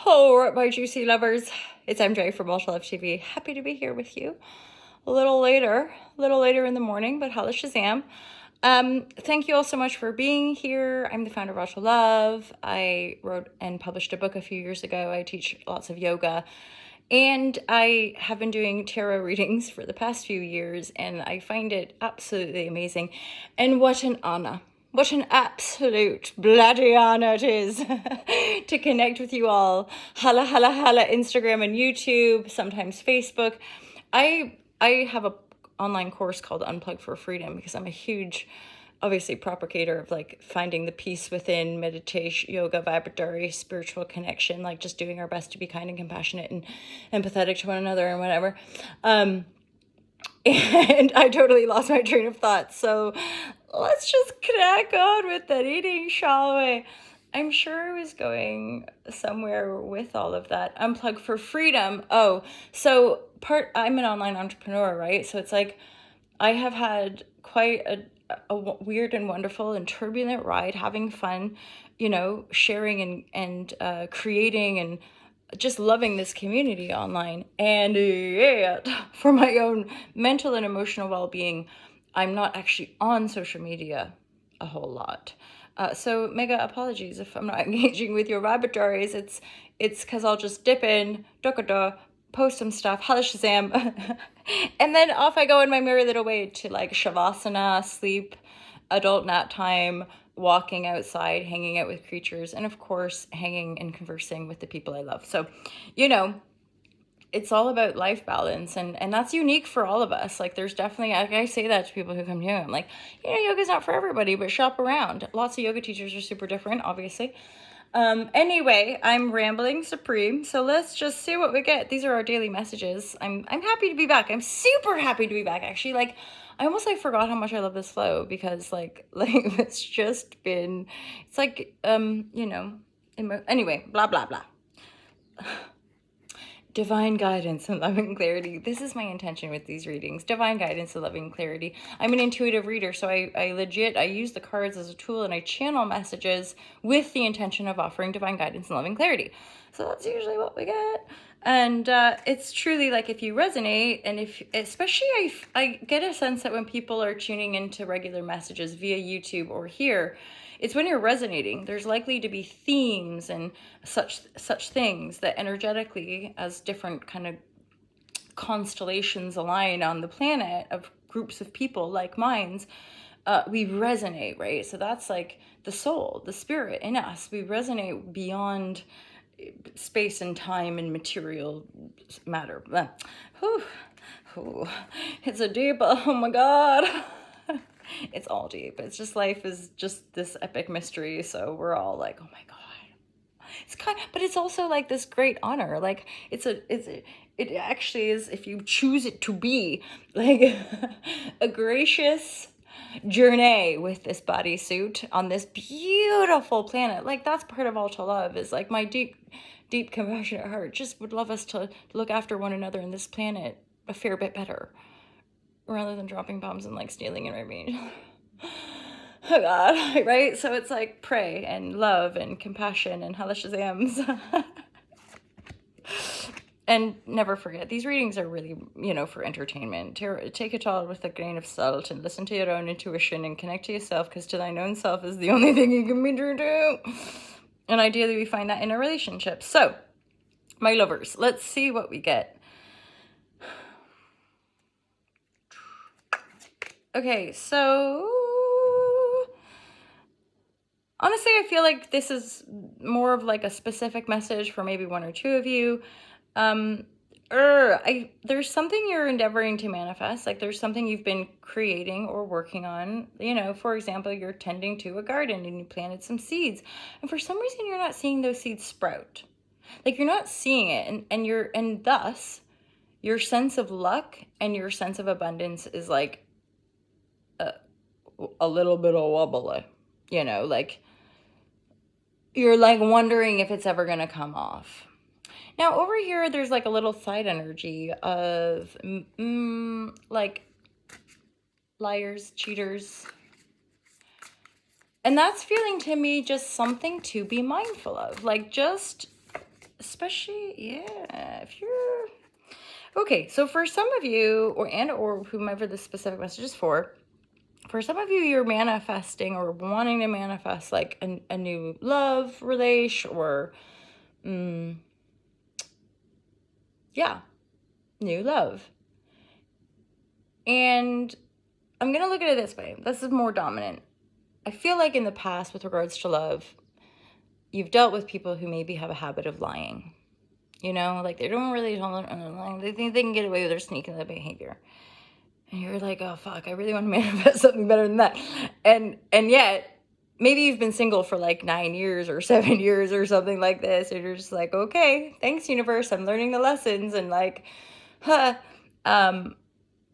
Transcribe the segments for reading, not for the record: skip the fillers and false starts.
Oh, right, my juicy lovers. It's MJ from Ultra Love TV. Happy to be here with you. A little later in the morning, but holla shazam. Thank you all so much for being here. I'm the founder of Ultra Love. I wrote and published a book a few years ago. I teach lots of yoga. And I have been doing tarot readings for the past few years, and I find it absolutely amazing. And what an honor. What an absolute bloody honor it is to connect with you all. Holla, holla, holla, Instagram and YouTube, sometimes Facebook. I have a online course called Unplug for Freedom because I'm a huge, obviously, propagator of like finding the peace within, meditation, yoga, vibratory, spiritual connection, like just doing our best to be kind and compassionate and empathetic to one another and whatever. And I totally lost my train of thought. So let's just crack on with the reading, shall we? I'm sure I was going somewhere with all of that. Unplug for freedom. Oh, so I'm an online entrepreneur, right? So it's like I have had quite a weird and wonderful and turbulent ride, having fun, sharing and creating and just loving this community online. And yet, for my own mental and emotional well-being, I'm not actually on social media a whole lot. So mega apologies if I'm not engaging with your laboratories. It's because I'll just dip in, post some stuff, holla shazam, and then off I go in my merry little way to like shavasana, sleep, adult nap time, walking outside, hanging out with creatures, and of course, hanging and conversing with the people I love. So, it's all about life balance, and that's unique for all of us. Like, there's definitely, I say that to people who come here, I'm like, yoga's not for everybody, but shop around. Lots of yoga teachers are super different, obviously. Anyway, I'm rambling supreme, so let's just see what we get. These are our daily messages. I'm happy to be back. I'm super happy to be back, actually. Like, I almost forgot how much I love this flow because like it's just been, it's like, anyway, blah, blah, blah. Divine guidance and loving clarity. This is my intention with these readings. Divine guidance and loving clarity. I'm an intuitive reader, so I use the cards as a tool and I channel messages with the intention of offering divine guidance and loving clarity. So that's usually what we get. And it's truly like if you resonate, and especially I get a sense that when people are tuning into regular messages via YouTube or here, it's when you're resonating. There's likely to be themes and such things that energetically, as different kind of constellations align on the planet of groups of people like minds, we resonate, right? So that's like the soul, the spirit in us. We resonate beyond space and time and material matter. It's a deep, oh my God. It's all deep. It's just, life is just this epic mystery. So we're all like, oh my God. It's but it's also like this great honor. Like it actually is, if you choose it to be, like a gracious journey with this bodysuit on this beautiful planet. Like, that's part of all to love, is like my deep compassionate heart just would love us to look after one another in this planet a fair bit better, rather than dropping bombs and like stealing and raping. Oh God, right? So it's like pray and love and compassion and holla shazams. And never forget, these readings are really, for entertainment. Take it all with a grain of salt and listen to your own intuition and connect to yourself, because to thine own self is the only thing you can be true to. And ideally, we find that in a relationship. So, my lovers, let's see what we get. Okay, so honestly, I feel like this is more of like a specific message for maybe one or two of you. There's something you're endeavoring to manifest. Like, there's something you've been creating or working on. For example, you're tending to a garden and you planted some seeds, and for some reason you're not seeing those seeds sprout. Like, you're not seeing it, and thus your sense of luck and your sense of abundance is like a little bit of wobbly, like you're like wondering if it's ever gonna come off. Now over here, there's like a little side energy of like liars, cheaters, and that's feeling to me just something to be mindful of. Like, just especially, yeah, if you're okay. So for some of you, or whomever the specific message is for some of you, you're manifesting or wanting to manifest like a new love relation or, yeah, new love. And I'm going to look at it this way. This is more dominant. I feel like in the past, with regards to love, you've dealt with people who maybe have a habit of lying. You know, like they don't really lie. They think they can get away with their sneaky little behavior. And you're like, oh fuck, I really want to manifest something better than that. And yet, maybe you've been single for like 9 years or 7 years or something like this, and you're just like, okay, thanks universe, I'm learning the lessons, and like, huh.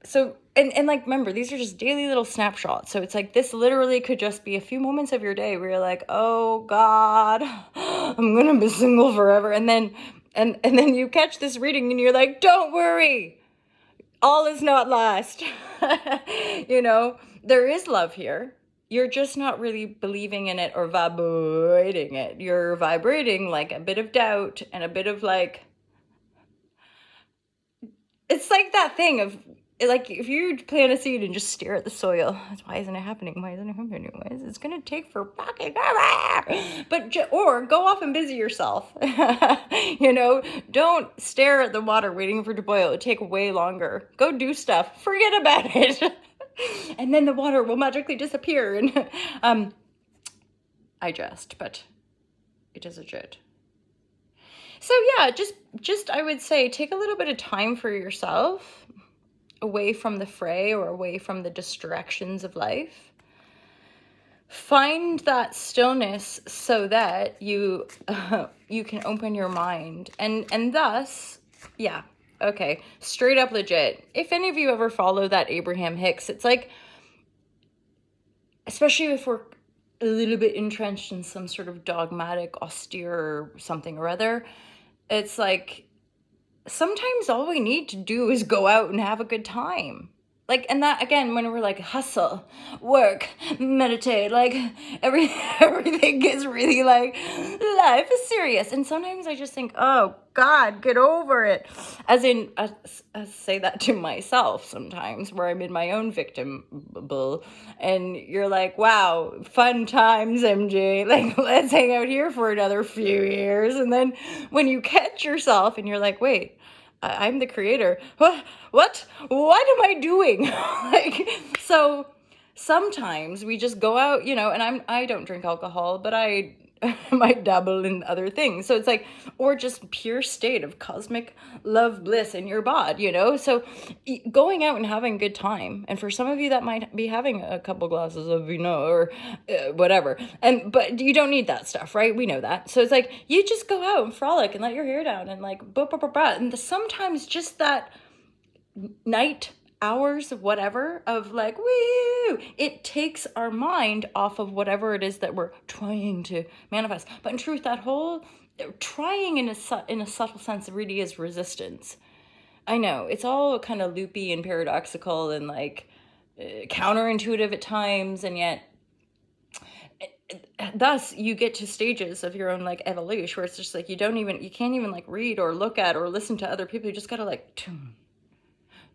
So and like, remember, these are just daily little snapshots. So it's like this literally could just be a few moments of your day where you're like, oh God, I'm gonna be single forever. And then then you catch this reading and you're like, don't worry, all is not lost. You know, there is love here. You're just not really believing in it or vibrating it. You're vibrating like a bit of doubt and a bit of like, it's like that thing of, like, if you plant a seed and just stare at the soil, why isn't it happening? Why isn't it happening? It's going to take for fucking ever. But, or go off and busy yourself. You know, don't stare at the water waiting for it to boil. It'll take way longer. Go do stuff. Forget about it. And then the water will magically disappear. And I jest, but it is a jet. So yeah, just I would say take a little bit of time for yourself, away from the fray or away from the distractions of life. Find that stillness so that you can open your mind and thus, yeah, okay, straight up legit. If any of you ever follow that Abraham Hicks, it's like, especially if we're a little bit entrenched in some sort of dogmatic, austere something or other, it's like sometimes all we need to do is go out and have a good time. Like, and that, again, when we're like hustle, work, meditate, like everything gets really like, life is serious. And sometimes I just think, oh God, get over it. As in, I say that to myself sometimes, where I'm in my own victim bull, and you're like, wow, fun times, MJ. Like, let's hang out here for another few years. And then when you catch yourself and you're like, wait, I'm the creator. What am I doing? Like, so sometimes we just go out, you know, and I don't drink alcohol, but I might dabble in other things. So it's like, or just pure state of cosmic love bliss in your bod, you know? So going out and having a good time. And for some of you that might be having a couple glasses of vino or whatever. But you don't need that stuff, right? We know that. So it's like, you just go out and frolic and let your hair down and like, blah, blah, blah, blah. And sometimes just that night, hours, whatever, of like, woo, it takes our mind off of whatever it is that we're trying to manifest. But in truth, that whole trying in a subtle sense really is resistance. I know it's all kind of loopy and paradoxical and like counterintuitive at times, and yet thus you get to stages of your own like evolution where it's just like you can't even like read or look at or listen to other people. You just gotta like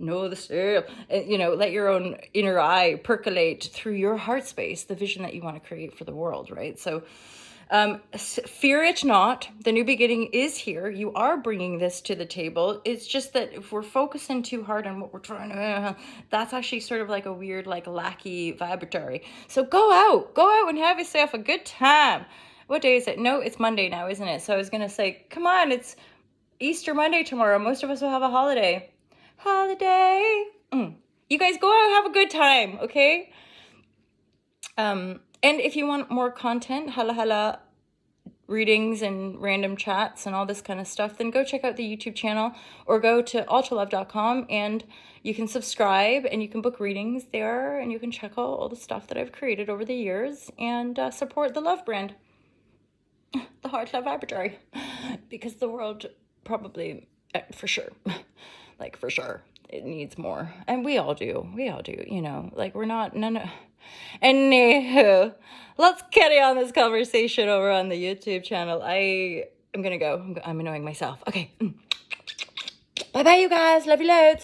know the style, you know, let your own inner eye percolate through your heart space, the vision that you want to create for the world, right? So fear it not. The new beginning is here. You are bringing this to the table. It's just that if we're focusing too hard on what we're trying to, that's actually sort of like a weird, like lackey vibratory. So go out and have yourself a good time. What day is it? No, it's Monday now, isn't it? So I was going to say, come on, it's Easter Monday tomorrow. Most of us will have a holiday. You guys go out and have a good time, okay? And if you want more content, holla readings and random chats and all this kind of stuff, then go check out the YouTube channel or go to altalove.com and you can subscribe and you can book readings there and you can check out all the stuff that I've created over the years and support the love brand, the Heart Love Vibratory, because the world probably, for sure, like for sure, it needs more. And we all do, you know, like we're not, anywho, let's carry on this conversation over on the YouTube channel. I'm gonna go. I'm annoying myself. Okay. Bye bye, you guys. Love you loads.